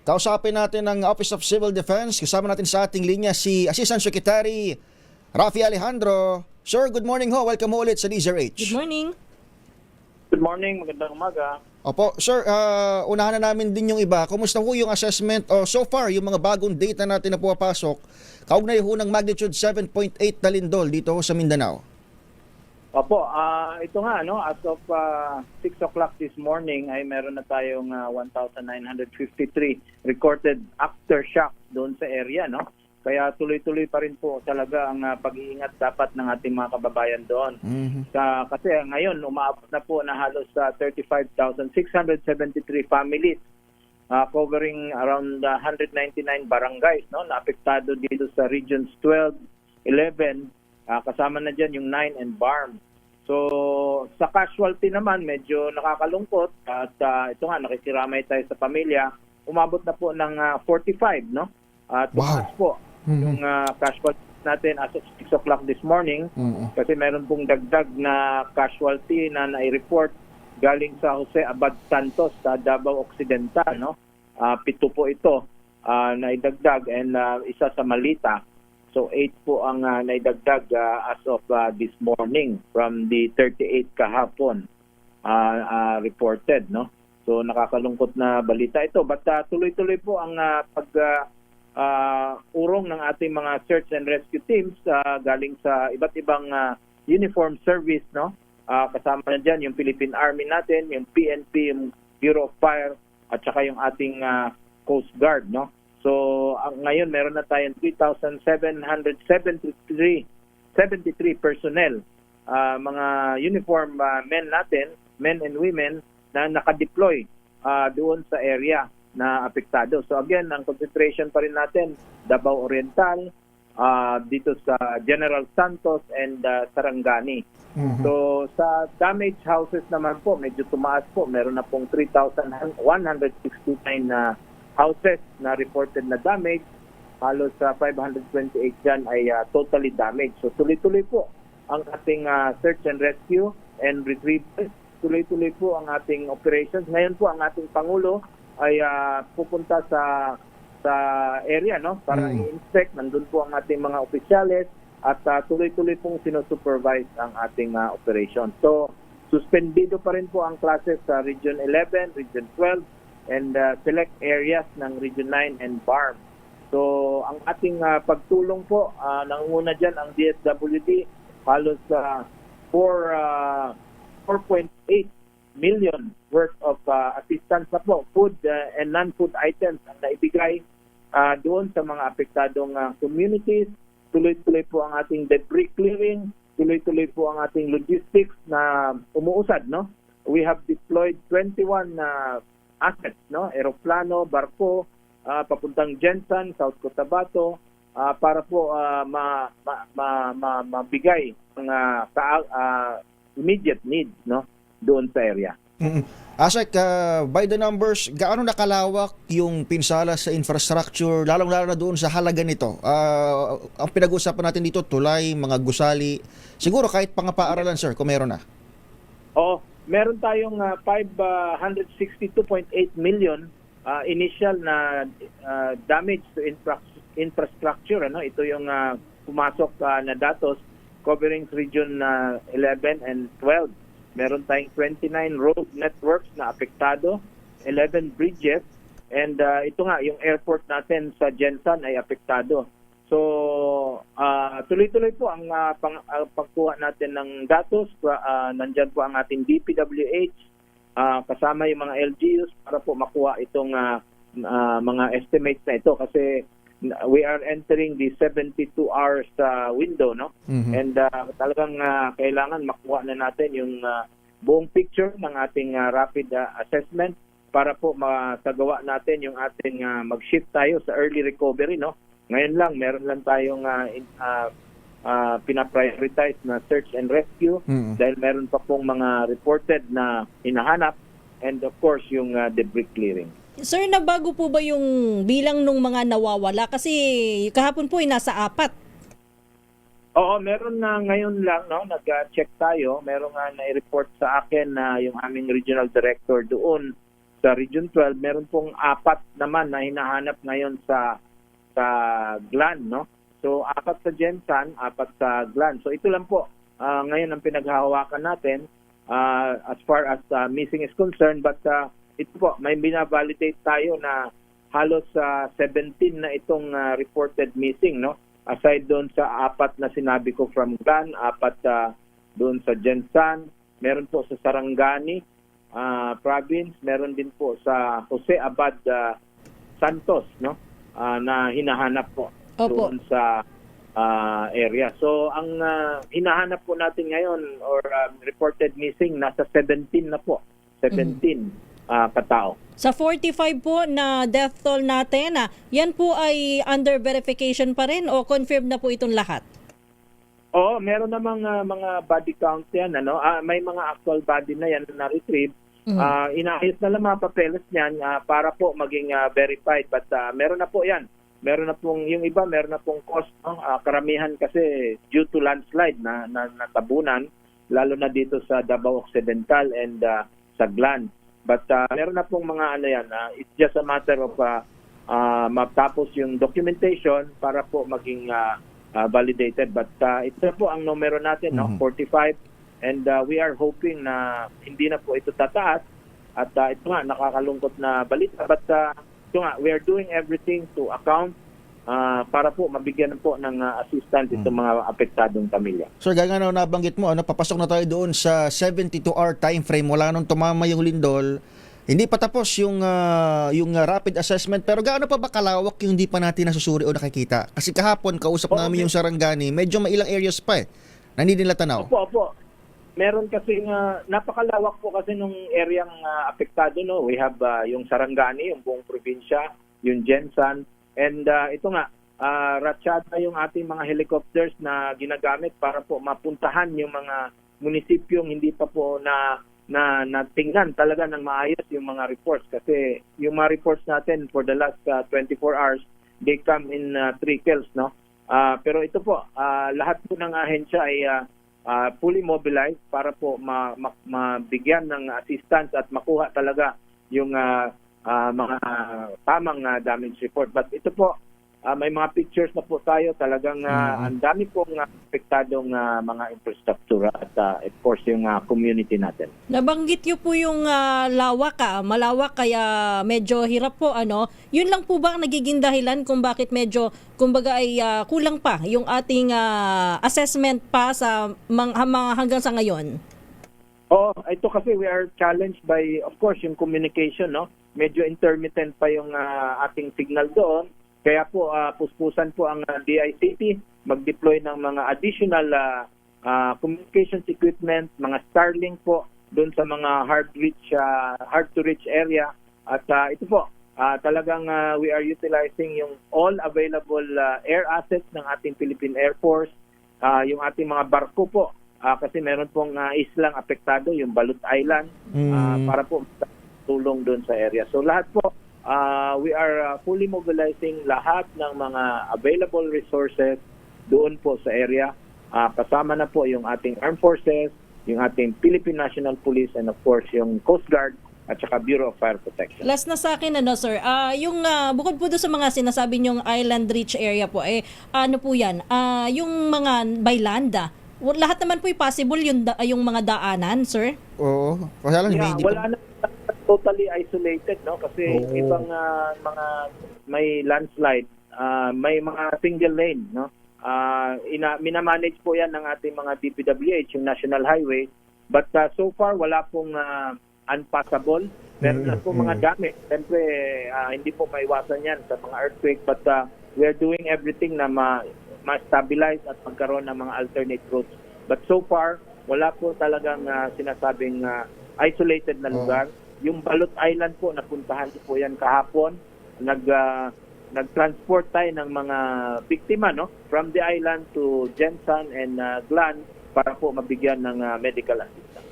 Kausapin natin ang Office of Civil Defense. Kasama natin sa ating linya si Assistant Secretary Rafi Alejandro. Sir, good morning ho. Welcome ho ulit sa DZRH. Good morning. Good morning, magandang umaga. Opo, sir, unahan na namin din yung iba. Kumusta ho yung assessment o so far yung mga bagong data natin na pumapasok kaugnay ho ng magnitude 7.8 na lindol dito ho sa Mindanao? Opo, ito nga, no, as of 6 o'clock this morning ay meron na tayong 1,953 recorded aftershock doon sa area, no? Kaya tuloy-tuloy pa rin po talaga ang pag-iingat dapat ng ating mga kababayan doon. Kasi ngayon, umaabot na po na halos 35,673 families covering around 199 barangays, no, na apektado dito sa regions 12, 11, kasama na dyan yung 9 and BARM. So, sa casualty naman, medyo nakakalungkot at ito nga, nakikiramay tayo sa pamilya. Umabot na po ng 45, no? Tumaas po yung casualty natin as of 6 o'clock this morning kasi meron pong dagdag na casualty na nai-report galing sa Jose Abad Santos sa Davao Occidental, no? 7 po ito naidagdag and isa sa Malita. So 8 po ang naidagdag as of this morning from the 38 kahapon reported, no? So nakakalungkot na balita ito, but tuloy-tuloy po ang urong ng ating mga search and rescue teams galing sa iba't ibang uniform service, no? Kasama na dyan yung Philippine Army natin, yung PNP, yung Bureau of Fire, at saka yung ating Coast Guard, no? So ngayon meron na tayong 3,773 personnel, mga uniform men natin, men and women na nakadeploy doon sa area na apektado. So again, ang concentration pa rin natin, Davao Oriental, dito sa General Santos and Sarangani. So sa damaged houses naman po, medyo tumaas po. Meron na pong 3,169 houses na reported na damage. Halos 528 dyan ay totally damaged. So tuloy-tuloy po ang ating search and rescue and retrieval. Tuloy-tuloy po ang ating operations. Ngayon po ang ating Pangulo ay pupunta sa area, no, para i-inspect. Nandun po ang ating mga opisyales at tuloy-tuloy pong sinusupervise ang ating operation. So, suspendido pa rin po ang classes sa Region 11, Region 12, and select areas ng Region 9 and BARM. So, ang ating pagtulong po, nangunguna dyan ang DSWD, halos 4.8 million worth of assistance na po, food and non-food items ang naibigay doon sa mga apektadong communities. Tuloy-tuloy po ang ating debris clearing, tuloy-tuloy po ang ating logistics na umuusad, no? We have deployed 21 assets, no? Aeroplano, barko, papuntang Jensan, South Cotabato, para po mabigay ang immediate needs, no, doon sa area. Asek, by the numbers, gaano nakalawak yung pinsala sa infrastructure, lalong-lalo na doon sa halaga nito? Ang pinag-uusapan natin dito, tulay, mga gusali, siguro kahit pangapaaralan, sir, kung meron na. Oo, meron tayong 562.8 million initial na damage to infrastructure. Ano? Ito yung pumasok na datos covering Region 11 and 12. Meron tayong 29 road networks na apektado, 11 bridges, and ito nga, yung airport natin sa Jensan ay apektado. So, tuloy-tuloy po ang pagkuha natin ng datos. Nandyan po ang ating DPWH, kasama yung mga LGUs para po makuha itong mga estimates na ito. Kasi we are entering the 72 hours window, no? And talagang kailangan makuha na natin yung buong picture ng ating rapid assessment para po matagawa natin yung ating mag-shift tayo sa early recovery, no? Ngayon lang, meron lang tayong pinaprioritize na search and rescue dahil meron pa pong mga reported na hinahanap and of course yung debris clearing. Sir, nabago po ba yung bilang ng mga nawawala? Kasi kahapon po ay nasa 4. Oo, meron na ngayon lang, no, nag-check tayo. Meron nga na-report sa akin na yung aming regional director doon sa Region 12, meron pong 4 naman na hinahanap ngayon sa Glan, no? So 4 sa Gensan, 4 sa Glan. So ito lang po ngayon ang pinaghahawakan natin as far as missing is concerned, but ito po, may binavalidate tayo na halos 17 na itong reported missing, no? Aside doon sa 4 na sinabi ko from Glan, 4 doon sa Gensan, meron po sa Sarangani province, meron din po sa Jose Abad Santos, no? Na hinahanap po doon sa area. So ang hinahanap po natin ngayon or reported missing nasa 17 na po. 17 katao. Sa 45 po na death toll natin, yan po ay under verification pa rin o confirmed na po itong lahat? Oo, meron namang mga body count yan. Ano? May mga actual body na yan na retrieve. Inaayos na lang mga papeles niyan para po maging verified. But meron na po yan. Meron na pong, yung iba, meron na pong cost. Karamihan kasi due to landslide na natabunan, lalo na dito sa Davao Occidental and sa Glan. But meron na pong mga ano yan. It's just a matter of matapos yung documentation para po maging validated. But ito po ang numero natin, no? 45. And we are hoping na hindi na po ito tataas. At ito nga, nakakalungkot na balita. But ito nga, we are doing everything to account para po mabigyan po ng assistance itong mga apektadong pamilya. Sir, gaya nga nabanggit mo, papasok na tayo doon sa 72-hour time frame mula nung tumama yung lindol. Hindi pa tapos yung rapid assessment, pero gaano pa ba kalawak yung hindi pa natin nasusuri o nakikita? Kasi kahapon, kausap namin yung Sarangani, medyo mailang areas pa na hindi nila tanaw. Opo. Meron kasi napakalawak po kasi nung areang apektado, no? We have yung Sarangani, yung buong probinsya, yung Gensan, and ito nga, ratsyada yung ating mga helicopters na ginagamit para po mapuntahan yung mga munisipyong hindi pa po na tingnan talaga ng maayos yung mga reports. Kasi yung mga reports natin for the last 24 hours, they come in trickles, no? Pero ito po, lahat po ng ahensya ay fully mobilized para po mabigyan ng assistance at makuha talaga yung mga tamang damage report. But ito po, may mga pictures na po tayo. Talagang ang dami pong apektadong mga infrastruktura at of course yung community natin. Nabanggit niyo po yung malawak kaya medyo hirap po ano. Yun lang po ba ang nagiging dahilan kung bakit medyo kumbaga ay kulang pa yung ating assessment pa sa mga hanggang sa ngayon? Ito kasi we are challenged by of course yung communication, no? Medyo intermittent pa yung ating signal doon. Kaya po, puspusan po ang DICT, mag-deploy ng mga additional communications equipment, mga Starlink po, doon sa mga hard-to-reach area. At ito po, talagang we are utilizing yung all available air assets ng ating Philippine Air Force, yung ating mga barko po, kasi meron pong islang apektado, yung Balut Island, para po tulong doon sa area. So lahat po, we are fully mobilizing lahat ng mga available resources doon po sa area. Kasama na po yung ating Armed Forces, yung ating Philippine National Police, and of course yung Coast Guard at saka Bureau of Fire Protection. Last na sa akin, sir, yung bukod po doon sa mga sinasabi niyong island reach area po, ano po yan? Yung mga by land, lahat naman po possible yung mga daanan, sir? Oo. Wala lang, wala na totally isolated, no? Kasi ibang mga may landslide, may mga single lane, no? Minamanage po yan ng ating mga DPWH, yung National Highway. But so far, wala pong unpassable. Meron na po mga dami. Siyempre, hindi po maiwasan yan sa mga earthquake. But we're doing everything na ma-stabilize at magkaroon ng mga alternate routes. But so far, wala po talagang sinasabing isolated na lugar. Yung Balut Island po, napuntahan po yan kahapon. Nag-transport tayo ng mga biktima, no? From the island to Gensan and Glan para po mabigyan ng medical assistance.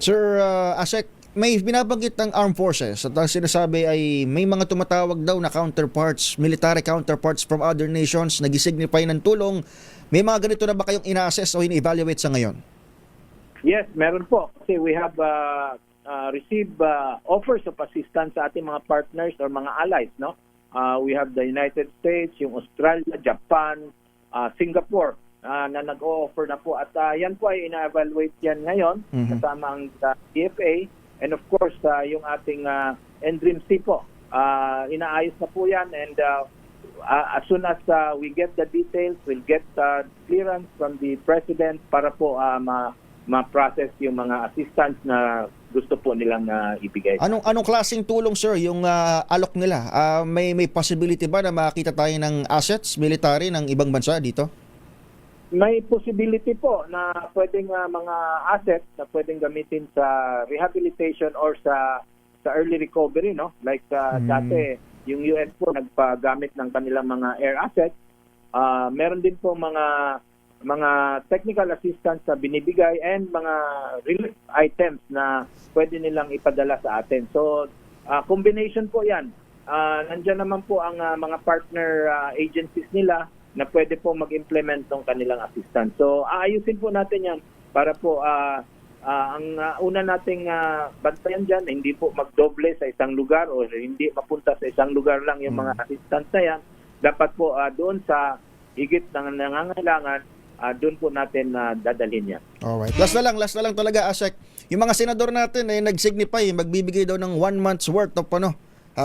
Sir Asek, may binabanggit ng Armed Forces at ang sinasabi ay may mga tumatawag daw na counterparts, military counterparts from other nations nag-signify ng tulong. May mga ganito na ba kayong ina-assess o ini-evaluate sa ngayon? Yes, meron po. Kasi we have receive offers of assistance sa ating mga partners or mga allies, no? We have the United States, yung Australia, Japan, Singapore na nag-o-offer na po at yan po ay ina-evaluate yan ngayon kasama ang DFA and of course yung ating NDRIMC po. Inaayos na po yan and as soon as we get the details, we'll get clearance from the President para po ma-process yung mga assistance na gusto po nilang ibigay. Anong klaseng tulong, sir, yung alok nila? May possibility ba na makita tayo ng assets, military ng ibang bansa dito? May possibility po na pwedeng mga assets na pwedeng gamitin sa rehabilitation or sa early recovery, no? Like dati yung US po nagpagamit ng kanilang mga air assets. Meron din po mga technical assistance na binibigay and mga relief items na pwede nilang ipadala sa atin. So combination po 'yan. Nandiyan naman po ang mga partner agencies nila na pwede po mag-implement ng kanilang assistance. So aayusin po natin 'yan para po ang una nating bantayan dyan, hindi po magdoble sa isang lugar o hindi mapunta sa isang lugar lang yung mga assistance na yan. Dapat po doon sa higit ng nangangailangan, doon po natin dadalhin yan. Alright. Last na lang talaga, Asek. Yung mga senador natin ay nag-signify, magbibigay daw ng 1 month's worth of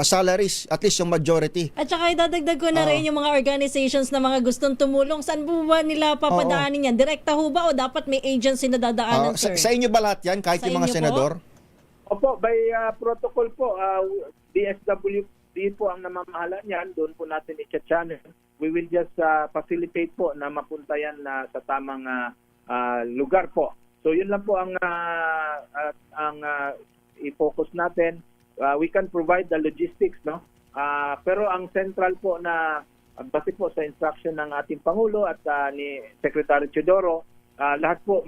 salaries, at least yung majority. At saka idadagdag ko na rin yung mga organizations na mga gustong tumulong. Saan po ba nila papadaanin yan? Direkta ho ba o dapat may agency na dadaanan, sir? Sa inyo ba lahat yan, kahit Sa yung mga inyo po? senador? Opo, by protocol po, DSWD po ang namamahala niyan. Doon po natin i-channel. We will just facilitate po na mapunta yan sa tamang lugar po. So yun lang po ang i-focus natin. We can provide the logistics, no? Pero ang central po na base po sa instruction ng ating Pangulo at ni Secretary Teodoro, lahat po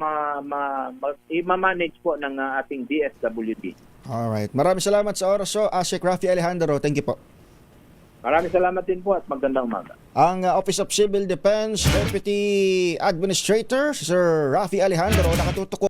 i-manage po ng ating DSWD. Alright. Maraming salamat sa oras, Asek Raffy Alejandro. Thank you po. Maraming salamat din po at magandang umaga. Ang Office of Civil Defense Deputy Administrator, Sir Raffy Alejandro, nakatutok